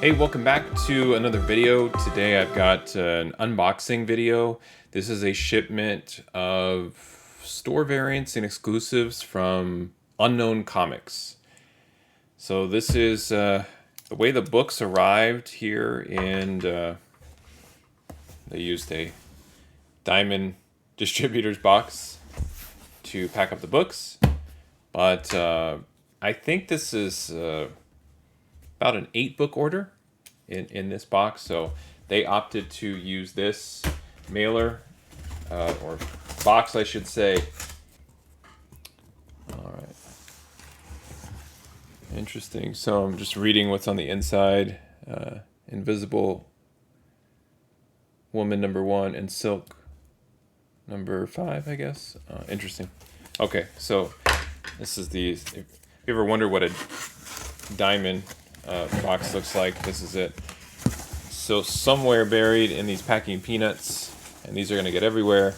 Hey, welcome back to another video. Today I've got an unboxing video. This is a shipment of store variants and exclusives from Unknown Comics. So this is the way the books arrived here, and they used a diamond distributor's box to pack up the books. But I think this is about an 8-book order in this box, so they opted to use this mailer or box, I should say. All right, interesting. So I'm just reading what's on the inside. Invisible Woman #1 and Silk #5, I guess. Interesting. Okay, so this is the. If you ever wonder what a diamond box looks like, this is it. So somewhere buried in these packing peanuts, and these are going to get everywhere,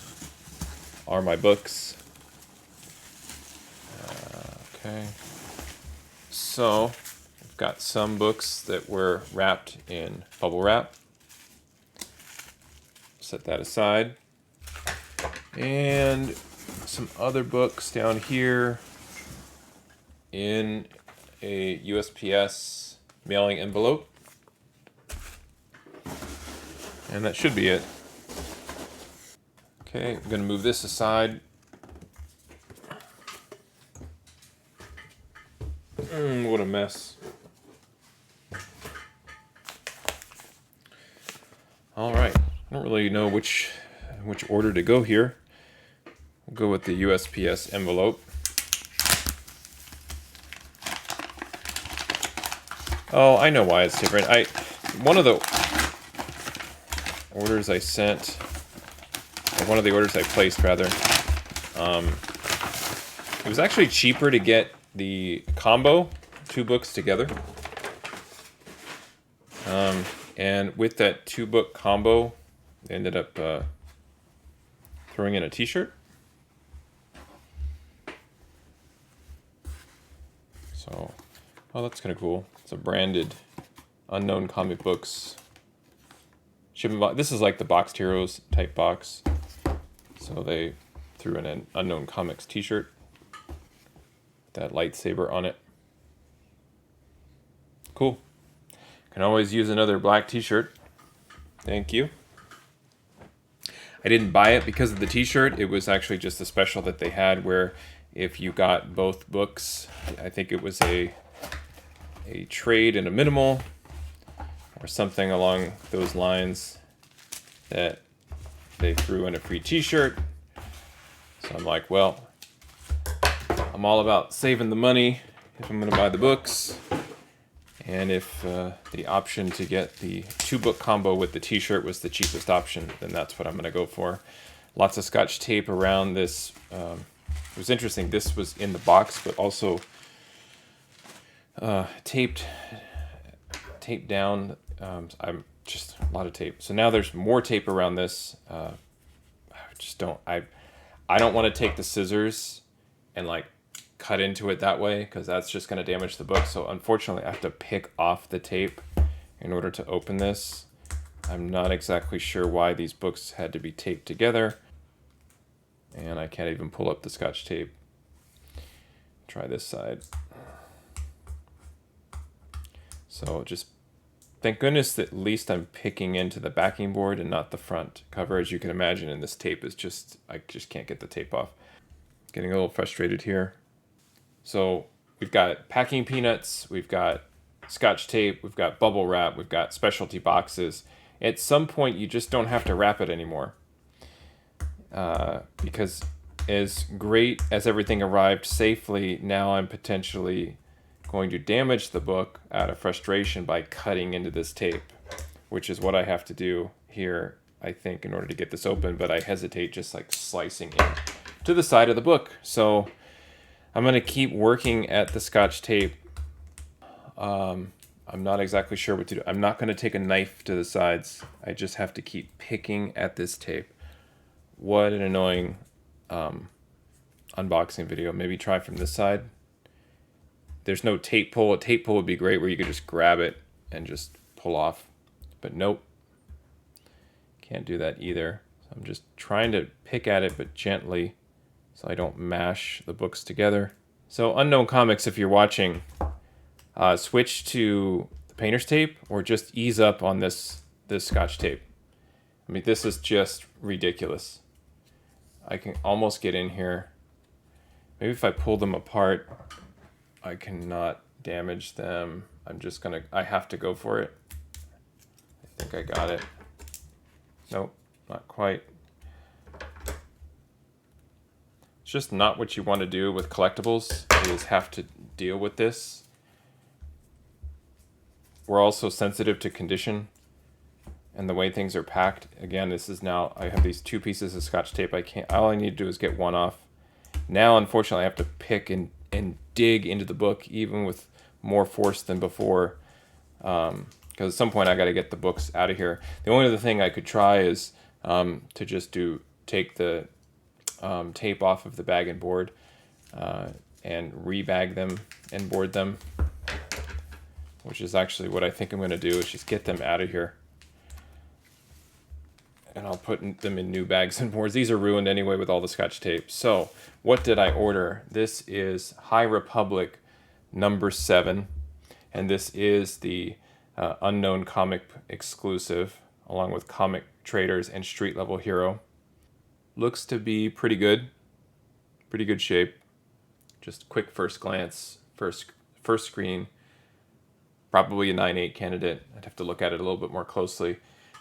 are my books. Okay. So I've got some books that were wrapped in bubble wrap. Set that aside. And some other books down here in a USPS mailing envelope. And that should be it. Okay, I'm going to move this aside. What a mess. All right, I don't really know which order to go here. We'll go with the USPS envelope. Oh, I know why it's different. One of the orders I sent, or one of the orders I placed rather, it was actually cheaper to get the combo, 2 books together. And with that 2-book combo, they ended up throwing in a t-shirt. So, oh, that's kind of cool. It's a branded Unknown Comic Books shipment box. This is like the Boxed Heroes type box. So they threw in an Unknown Comics t-shirt with that lightsaber on it. Cool. Can always use another black t-shirt. Thank you. I didn't buy it because of the t-shirt. It was actually just a special that they had where if you got both books, I think it was a trade and a minimal or something along those lines, that they threw in a free t-shirt. So I'm like, well, I'm all about saving the money if I'm going to buy the books. And if the option to get the 2-book combo with the t-shirt was the cheapest option, then that's what I'm going to go for. Lots of scotch tape around this. It was interesting. This was in the box, but also taped down. I'm just a lot of tape. So now there's more tape around this. I don't want to take the scissors and like cut into it that way, because that's just going to damage the book. So unfortunately I have to pick off the tape in order to open this. I'm not exactly sure why these books had to be taped together, and I can't even pull up the scotch tape. Try this side. So just thank goodness that at least I'm picking into the backing board and not the front cover, as you can imagine. And this tape is just, I just can't get the tape off. Getting a little frustrated here. So we've got packing peanuts, we've got scotch tape, we've got bubble wrap, we've got specialty boxes. At some point you just don't have to wrap it anymore. Because as great as everything arrived safely, now I'm potentially going to damage the book out of frustration by cutting into this tape, which is what I have to do here, I think, in order to get this open. But I hesitate just like slicing in to the side of the book. So I'm going to keep working at the scotch tape. I'm not exactly sure what to do. I'm not going to take a knife to the sides. I just have to keep picking at this tape. What an annoying unboxing video. Maybe try from this side. There's no tape pull. A tape pull would be great, where you could just grab it and just pull off. But nope, can't do that either. So I'm just trying to pick at it, but gently, so I don't mash the books together. So Unknown Comics, if you're watching, switch to the painter's tape or just ease up on this scotch tape. I mean, this is just ridiculous. I can almost get in here. Maybe if I pull them apart, I cannot damage them. I have to go for it. I think I got it. Nope, not quite. It's just not what you want to do with collectibles, is have to deal with this. We're also sensitive to condition and the way things are packed. Again, this is now, I have these 2 pieces of scotch tape. All I need to do is get one off. Now, unfortunately, I have to pick and dig into the book, even with more force than before. Because at some point I got to get the books out of here. The only other thing I could try is to just take the tape off of the bag and board and rebag them and board them, which is actually what I think I'm going to do, is just get them out of here. And I'll put them in new bags and boards. These are ruined anyway with all the scotch tape. So what did I order? This is High Republic number 7. And this is the Unknown Comic exclusive, along with Comic Traders and Street Level Hero. Looks to be pretty good. Pretty good shape. Just quick first glance, first screen. Probably a 9.8 candidate. I'd have to look at it a little bit more closely.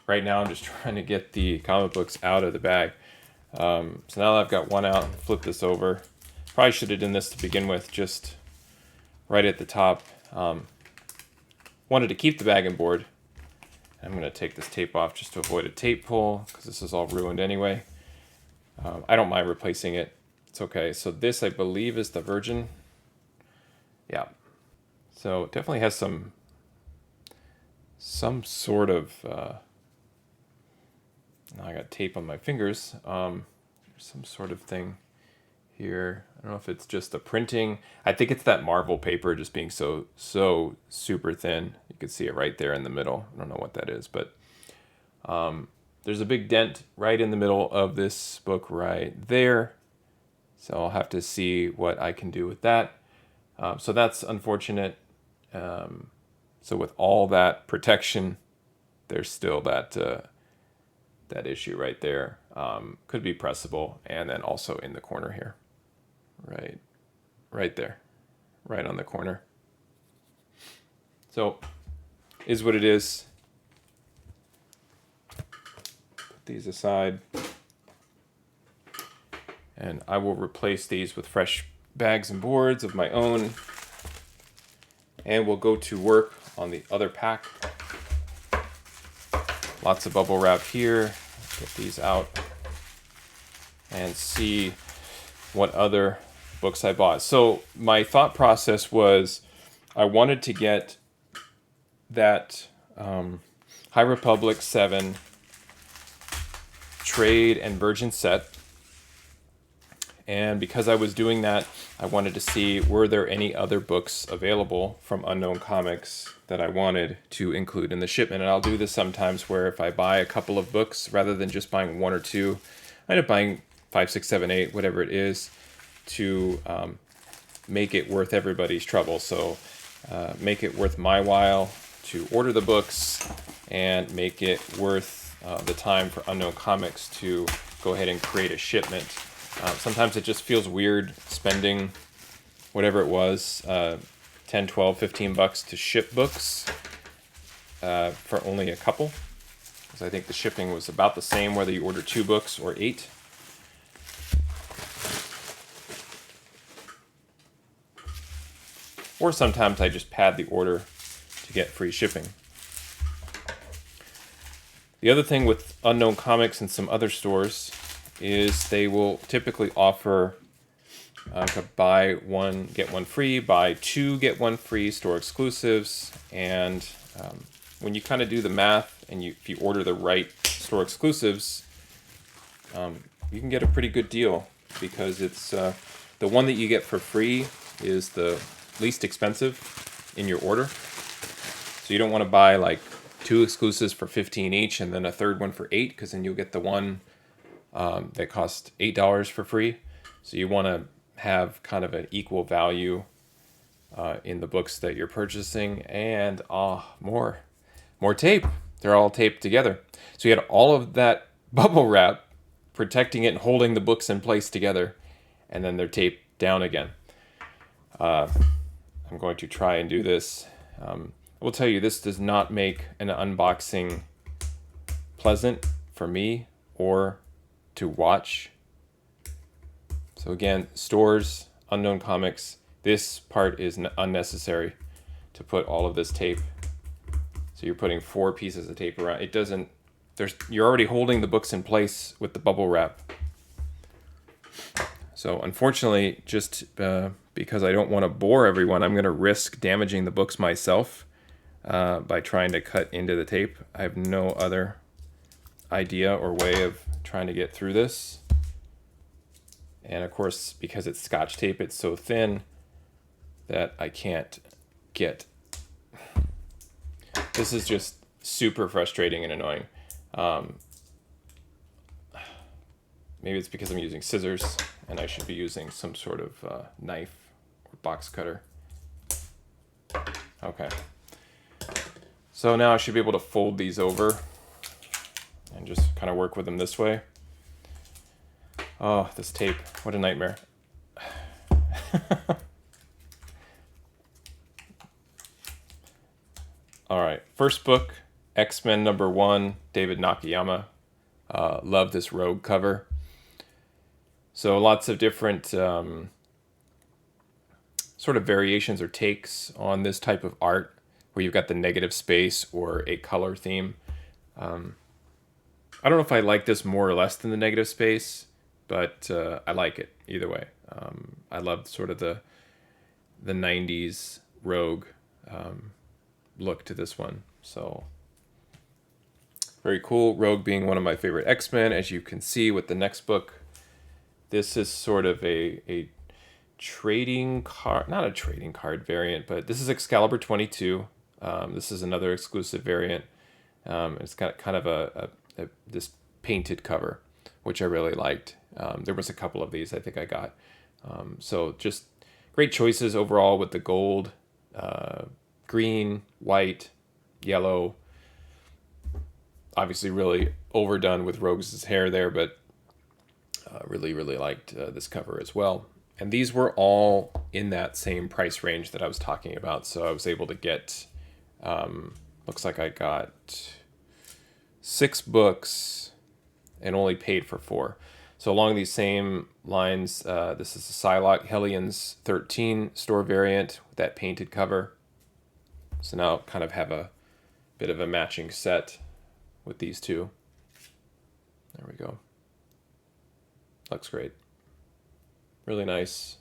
Right now I'm just trying to get the comic books out of the bag. So now that I've got one out, flip this over. Probably should have done this to begin with, just right at the top. Wanted to keep the bag and board. I'm going to take this tape off just to avoid a tape pull, because this is all ruined anyway. I don't mind replacing it. It's okay. So this, I believe, is the Virgin. Yeah. So it definitely has some sort of... now I got tape on my fingers. Some sort of thing here. I don't know if it's just the printing. I think it's that Marvel paper just being so super thin. You can see it right there in the middle. I don't know what that is, but there's a big dent right in the middle of this book right there. So I'll have to see what I can do with that. So that's unfortunate. So with all that protection, there's still that issue right there. Could be pressable, and then also in the corner here. Right there. Right on the corner. So, is what it is. Put these aside. And I will replace these with fresh bags and boards of my own. And we'll go to work on the other pack. Lots of bubble wrap here. Get these out and see what other books I bought. So my thought process was I wanted to get that High Republic 7 Trade and Virgin set. And because I was doing that, I wanted to see, were there any other books available from Unknown Comics that I wanted to include in the shipment. And I'll do this sometimes where if I buy a couple of books, rather than just buying 1 or 2, I end up buying 5, 6, 7, 8, whatever it is, to make it worth everybody's trouble. So make it worth my while to order the books, and make it worth the time for Unknown Comics to go ahead and create a shipment. Sometimes it just feels weird spending whatever it was, 10, 12, 15 bucks to ship books for only a couple. Because I think the shipping was about the same whether you order 2 books or 8. Or sometimes I just pad the order to get free shipping. The other thing with Unknown Comics and some other stores is they will typically offer buy 1, get 1 free, buy 2, get 1 free, store exclusives. And when you kind of do the math, and if you order the right store exclusives, you can get a pretty good deal, because it's the one that you get for free is the least expensive in your order. So you don't want to buy like 2 exclusives for 15 each, and then a third one for 8, because then you'll get the one that costs $8 for free. So you want to have kind of an equal value in the books that you're purchasing. And more tape. They're all taped together. So you had all of that bubble wrap protecting it and holding the books in place together, and then they're taped down again. I'm going to try and do this. I will tell you, this does not make an unboxing pleasant for me or to watch. So again, stores, Unknown Comics, this part is unnecessary to put all of this tape. So you're putting 4 pieces of tape around. It doesn't, you're already holding the books in place with the bubble wrap. So unfortunately, just because I don't want to bore everyone, I'm going to risk damaging the books myself by trying to cut into the tape. I have no other idea or way of trying to get through this. And of course, because it's scotch tape, it's so thin that I can't get. This is just super frustrating and annoying. Maybe it's because I'm using scissors and I should be using some sort of knife or box cutter. Okay. So now I should be able to fold these over and just kind of work with them this way. Oh, this tape. What a nightmare. All right. First book, X-Men #1, David Nakayama. Love this Rogue cover. So lots of different sort of variations or takes on this type of art where you've got the negative space or a color theme. I don't know if I like this more or less than the negative space, but I like it either way. I love sort of the 90s Rogue look to this one. So very cool. Rogue being one of my favorite X-Men, as you can see with the next book. This is sort of a trading card, not a trading card variant, but this is Excalibur 22. This is another exclusive variant. It's got kind of this painted cover, which I really liked. There was a couple of these I think I got. So just great choices overall with the gold, green, white, yellow. Obviously really overdone with Rogue's hair there, but really liked this cover as well. And these were all in that same price range that I was talking about. So I was able to get, looks like I got 6 books and only paid for 4. So along these same lines, this is a Psylocke Hellions 13 store variant with that painted cover. So now kind of have a bit of a matching set with these two. There we go. Looks great. Really nice.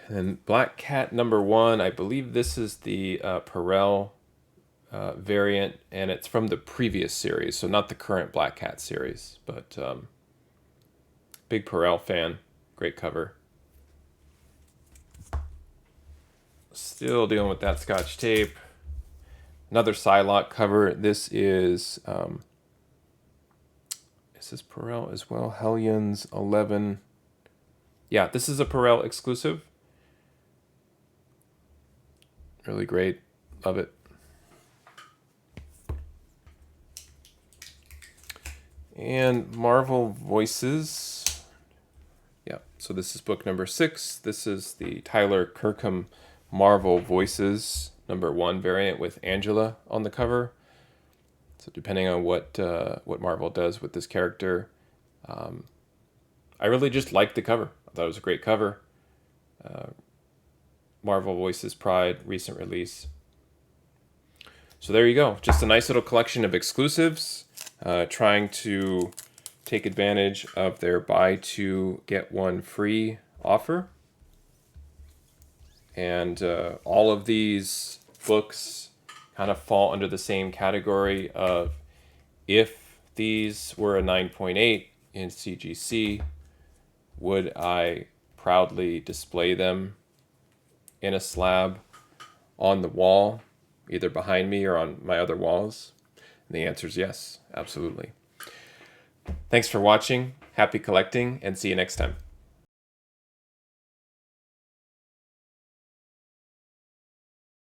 And Black Cat #1, I believe this is the Perel variant, and it's from the previous series, so not the current Black Cat series, but big Perel fan. Great cover. Still dealing with that scotch tape. Another Psylocke cover. This is Perel as well. Hellions 11. Yeah, this is a Perel exclusive. Really great. Love it. And Marvel Voices. Yeah, so this is book number 6. This is the Tyler Kirkham Marvel Voices #1 variant with Angela on the cover. So depending on what Marvel does with this character, I really just liked the cover. I thought it was a great cover. Marvel Voices Pride, recent release. So there you go. Just a nice little collection of exclusives, trying to take advantage of their buy 2 get 1 free offer. And all of these books kind of fall under the same category of, if these were a 9.8 in CGC, would I proudly display them in a slab on the wall either behind me or on my other walls? And the answer is yes, absolutely. Thanks for watching, happy collecting, and see you next time.